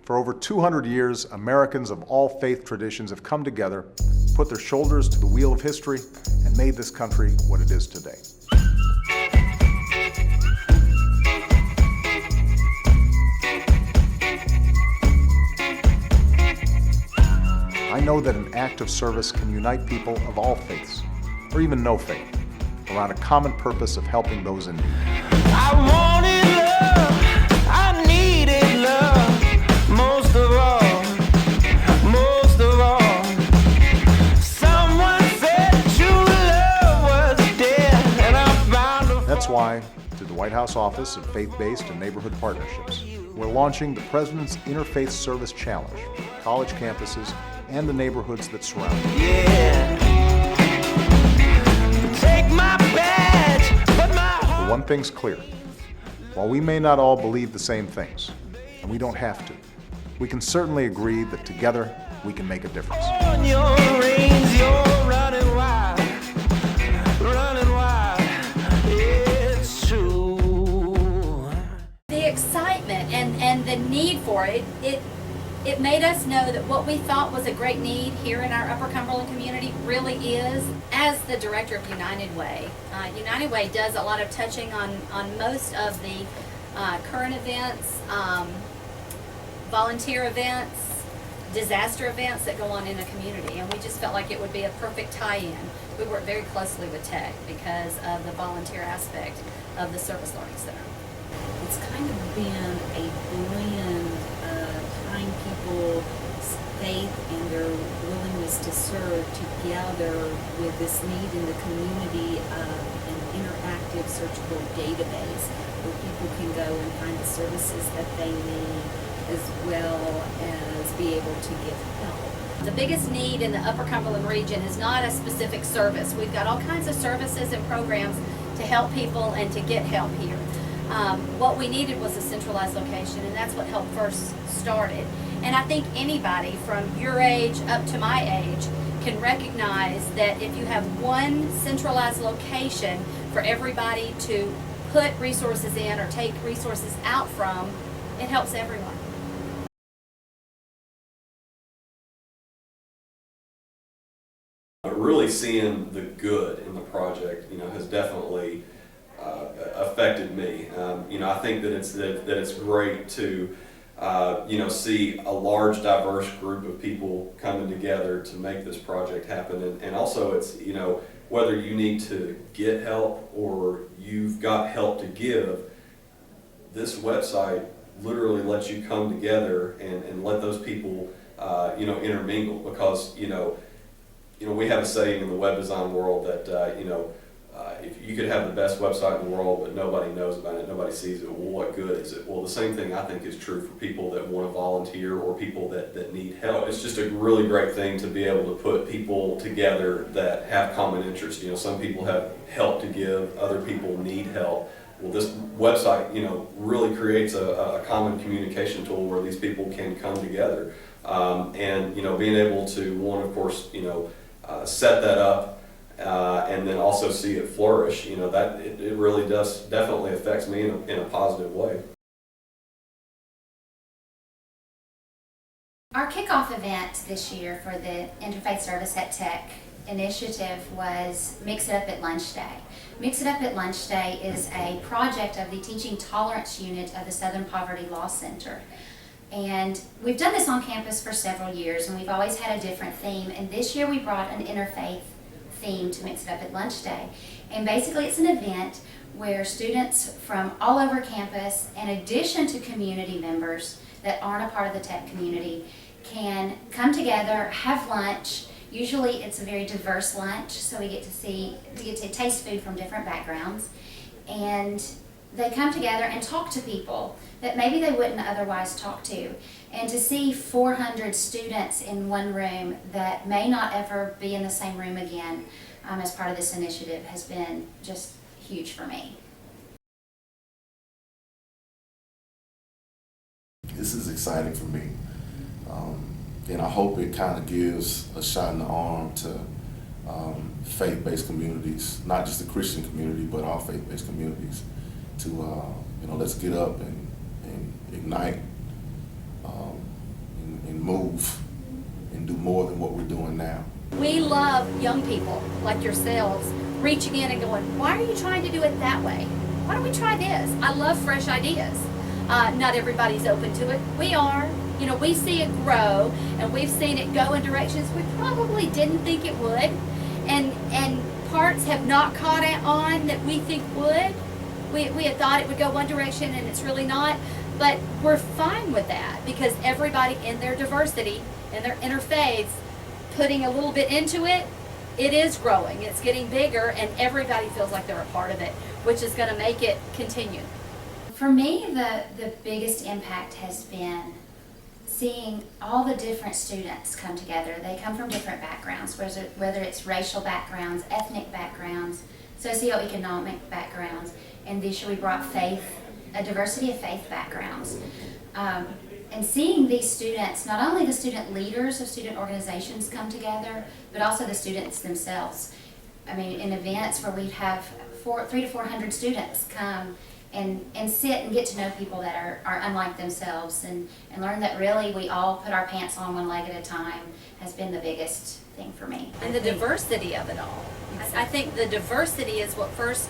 For over 200 years, Americans of all faith traditions have come together, put their shoulders to the wheel of history, and made this country what it is today. I know that an act of service can unite people of all faiths, or even no faith, around a common purpose of helping those in need. I wanted love, I needed love, most of all. Someone said true love was dead, and I found a... That's why, through the White House Office of Faith-Based and Neighborhood Partnerships, we're launching the President's Interfaith Service Challenge for college campuses and the neighborhoods that surround them. Yeah. Take my badge, but my But one thing's clear. While we may not all believe the same things, and we don't have to, we can certainly agree that together we can make a difference. on your reins, you're running wild, it's true. The excitement and the need for it, it made us know that what we thought was a great need here in our Upper Cumberland community really is. As the director of United Way, United Way does a lot of touching on most of the current events, volunteer events, disaster events that go on in a community, and we just felt like it would be a perfect tie-in. We work very closely with Tech because of the volunteer aspect of the Service Learning Center. It's kind of been a blend of tying people's faith and their willingness to serve together with this need in the community of an interactive searchable database where people can go and find the services that they need as well as be able to give help. The biggest need in the Upper Cumberland region is not a specific service. We've got all kinds of services and programs to help people and to get help here. What we needed was a centralized location, and that's what Help First started. And I think anybody from your age up to my age can recognize that if you have one centralized location for everybody to put resources in or take resources out from, it helps everyone. Really seeing the good in the project, has definitely affected me. I think that it's great to, see a large, diverse group of people coming together to make this project happen. And also, it's whether you need to get help or you've got help to give, this website literally lets you come together and let those people, intermingle, because we have a saying in the web design world that, if you could have the best website in the world, but nobody knows about it, nobody sees it, well, what good is it? Well, the same thing I think is true for people that want to volunteer or people that need help. It's just a really great thing to be able to put people together that have common interests. Some people have help to give, other people need help. Well, this website, really creates a common communication tool where these people can come together. And, being able to, one, of course, set that up, and then also see it flourish, that it really does definitely affects me in a positive way. Our kickoff event this year for the Interfaith Service at Tech initiative was Mix It Up at Lunch Day. Mix It Up at Lunch Day is a project of the Teaching Tolerance Unit of the Southern Poverty Law Center. And we've done this on campus for several years, and we've always had a different theme. And this year we brought an interfaith theme to Mix It Up at Lunch Day. And basically it's an event where students from all over campus, in addition to community members that aren't a part of the Tech community, can come together, have lunch. Usually it's a very diverse lunch, so we get to taste food from different backgrounds. And they come together and talk to people that maybe they wouldn't otherwise talk to. And to see 400 students in one room that may not ever be in the same room again as part of this initiative has been just huge for me. This is exciting for me. And I hope it kind of gives a shot in the arm to faith-based communities, not just the Christian community, but all faith-based communities, to let's get up and ignite improve and do more than what we're doing now. We love young people like yourselves reaching in and going, why are you trying to do it that way? Why don't we try this? I love fresh ideas. Not everybody's open to it. We are. You know, we see it grow, and we've seen it go in directions we probably didn't think it would, and parts have not caught on that we think would. We had thought it would go one direction, and it's really not. But we're fine with that because everybody in their diversity, in their interfaiths, putting a little bit into it, it is growing. It's getting bigger, and everybody feels like they're a part of it, which is going to make it continue. For me, the biggest impact has been seeing all the different students come together. They come from different backgrounds, whether it's racial backgrounds, ethnic backgrounds, socioeconomic backgrounds, and this year we brought faith, a diversity of faith backgrounds. And seeing these students, not only the student leaders of student organizations come together, but also the students themselves. I mean, in events where we'd have 300 to 400 students come and sit and get to know people that are unlike themselves and learn that really we all put our pants on one leg at a time has been the biggest thing for me. And the diversity of it all. I think the diversity is what first,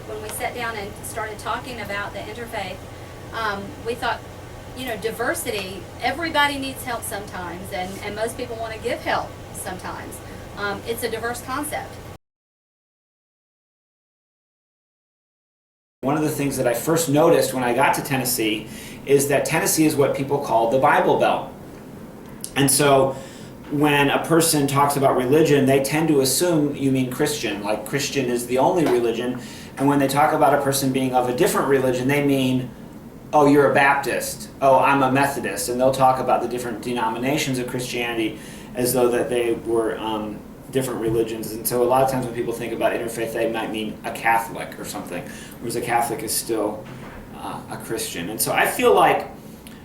when we sat down and started talking about the interfaith, we thought, you know, diversity, everybody needs help sometimes, and most people want to give help sometimes. It's a diverse concept. One of the things that I first noticed when I got to Tennessee is that Tennessee is what people call the Bible Belt. And so when a person talks about religion, they tend to assume you mean Christian, like Christian is the only religion. And when they talk about a person being of a different religion, they mean, oh, you're a Baptist, oh, I'm a Methodist. And they'll talk about the different denominations of Christianity as though that they were different religions. And so a lot of times when people think about interfaith, they might mean a Catholic or something, whereas a Catholic is still a Christian. And so I feel like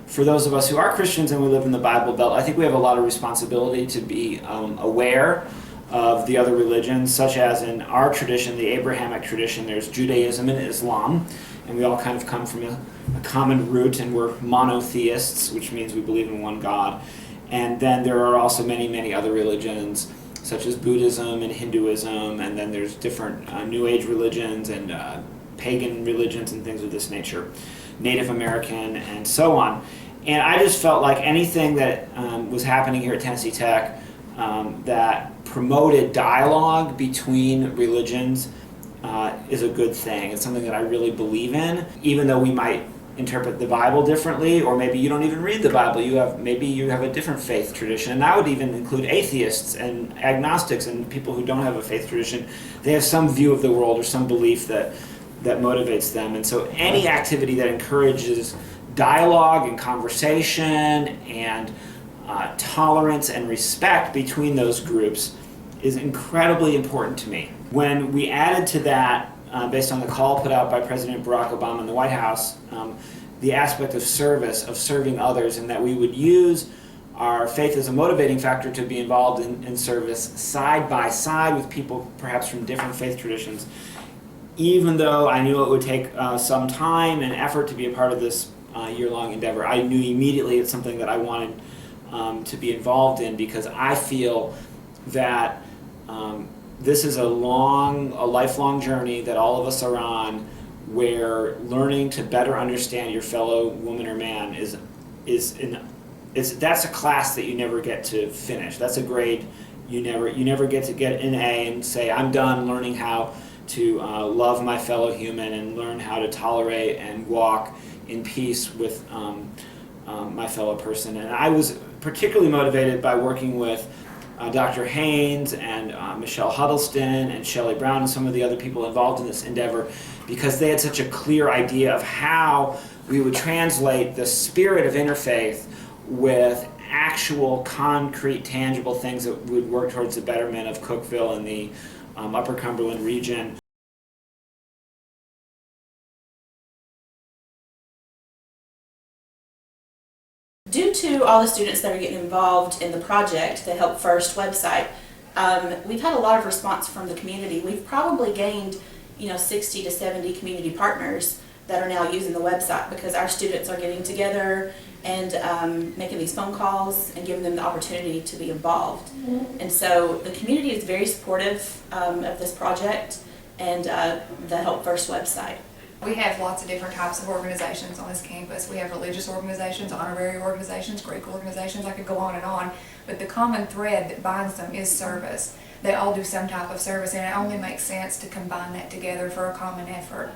for those of us who are Christians and we live in the Bible Belt, I think we have a lot of responsibility to be aware of the other religions, such as in our tradition, the Abrahamic tradition, there's Judaism and Islam, and we all kind of come from a common root, and we're monotheists, which means we believe in one God. And then there are also many, many other religions, such as Buddhism and Hinduism, and then there's different New Age religions and pagan religions and things of this nature, Native American, and so on. And I just felt like anything that was happening here at Tennessee Tech that promoted dialogue between religions is a good thing. It's something that I really believe in, even though we might interpret the Bible differently, or maybe you don't even read the Bible. Maybe you have a different faith tradition, and that would even include atheists and agnostics and people who don't have a faith tradition. They have some view of the world or some belief that motivates them. And so any activity that encourages dialogue and conversation and tolerance and respect between those groups is incredibly important to me. When we added to that, based on the call put out by President Barack Obama in the White House, the aspect of service, of serving others, and that we would use our faith as a motivating factor to be involved in service side by side with people perhaps from different faith traditions. Even though I knew it would take some time and effort to be a part of this year-long endeavor, I knew immediately it's something that I wanted to be involved in, because I feel that this is a lifelong journey that all of us are on, where learning to better understand your fellow woman or man that's a class that you never get to finish. That's a grade you never get to get an A and say, I'm done learning how to love my fellow human and learn how to tolerate and walk in peace with my fellow person. And I was particularly motivated by working with Dr. Haynes and Michelle Huddleston and Shelley Brown and some of the other people involved in this endeavor, because they had such a clear idea of how we would translate the spirit of interfaith with actual, concrete, tangible things that would work towards the betterment of Cookeville and the Upper Cumberland region. Due to all the students that are getting involved in the project, the Help First website, we've had a lot of response from the community. We've probably gained 60 to 70 community partners that are now using the website, because our students are getting together and making these phone calls and giving them the opportunity to be involved. And so the community is very supportive of this project and the Help First website. We have lots of different types of organizations on this campus. We have religious organizations, honorary organizations, Greek organizations, I could go on and on. But the common thread that binds them is service. They all do some type of service, and it only makes sense to combine that together for a common effort.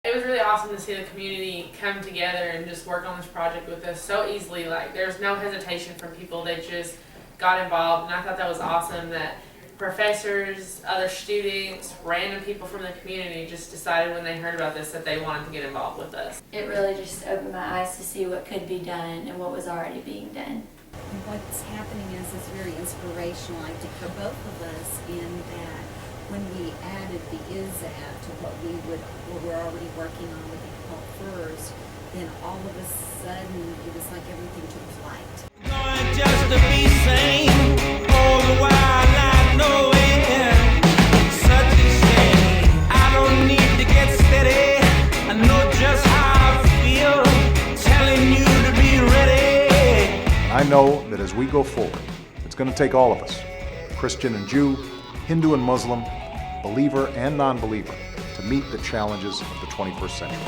It was really awesome to see the community come together and just work on this project with us so easily. Like, there's no hesitation from people. They just got involved, and I thought that was awesome that professors, other students, random people from the community just decided when they heard about this that they wanted to get involved with us. It really just opened my eyes to see what could be done and what was already being done. What's happening is very inspirational, I think, for both of us, in that when we added the ISAT to what we're already working on with the Help First, then all of a sudden it was like everything took flight. Just to be sane, all the while I know it. Such a shame. I don't need to get steady. I know just how I feel. Telling you to be ready. I know that as we go forward, it's going to take all of us, Christian and Jew, Hindu and Muslim, believer and non-believer, to meet the challenges of the 21st century.